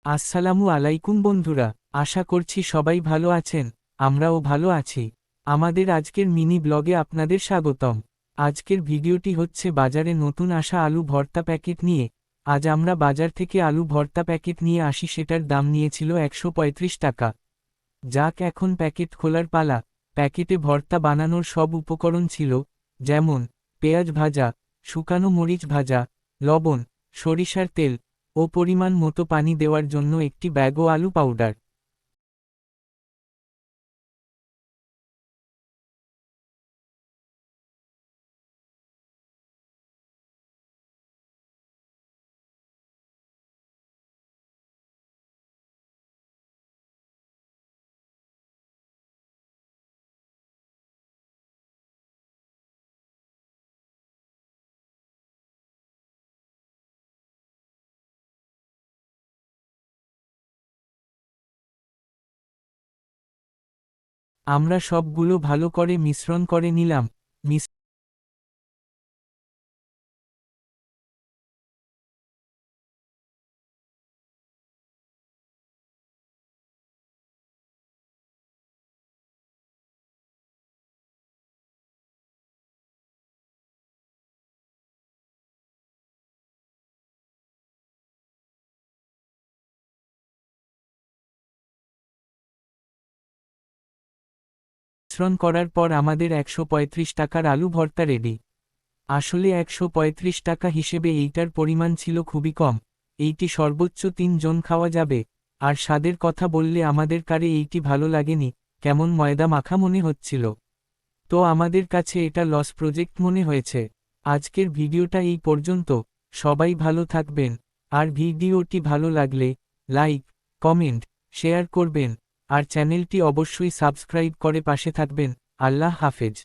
আসসালামু আলাইকুম বন্ধুরা, আশা করছি সবাই ভালো আছেন। আমরাও ভালো আছি। আমাদের আজকের মিনি ব্লগে আপনাদের স্বাগতম। আজকের ভিডিওটি হচ্ছে বাজারে নতুন আসা আলু ভর্তা প্যাকেট নিয়ে। আজ আমরা বাজার থেকে আলু ভর্তা প্যাকেট নিয়ে আসি, সেটার দাম নিয়েছিল 135 টাকা। যাক, এখন প্যাকেট খোলার পালা। প্যাকেটে ভর্তা বানানোর সব উপকরণ ছিল, যেমন পেঁয়াজ ভাজা, শুকানো মরিচ ভাজা, লবণ, সরিষার তেল ও পরিমাণ মতো পানি দেওয়ার জন্য একটি ব্যাগ ও আলু পাউডার। আমরা সবগুলো ভালো করে মিশ্রণ করে নিলাম। মিশ্রণ করার পর আমাদের 135 টাকার আলু ভর্তা রেডি। আসলে 135 টাকা হিসেবে এইটার পরিমাণ ছিল খুবই কম। এইটি সর্বোচ্চ 3 জন খাওয়া যাবে। আর স্বাদের কথা বললে আমাদের কারে এইটি ভালো লাগেনি, কেমন ময়দা মাখা মনে হচ্ছিল। তো আমাদের কাছে এটা লস প্রজেক্ট মনে হয়েছে। আজকের ভিডিওটা এই পর্যন্ত। সবাই ভালো থাকবেন। আর ভিডিওটি ভালো লাগলে লাইক, কমেন্ট, শেয়ার করবেন। আর চ্যানেলটি অবশ্যই সাবস্ক্রাইব করে পাশে থাকবেন। আল্লাহ হাফেজ।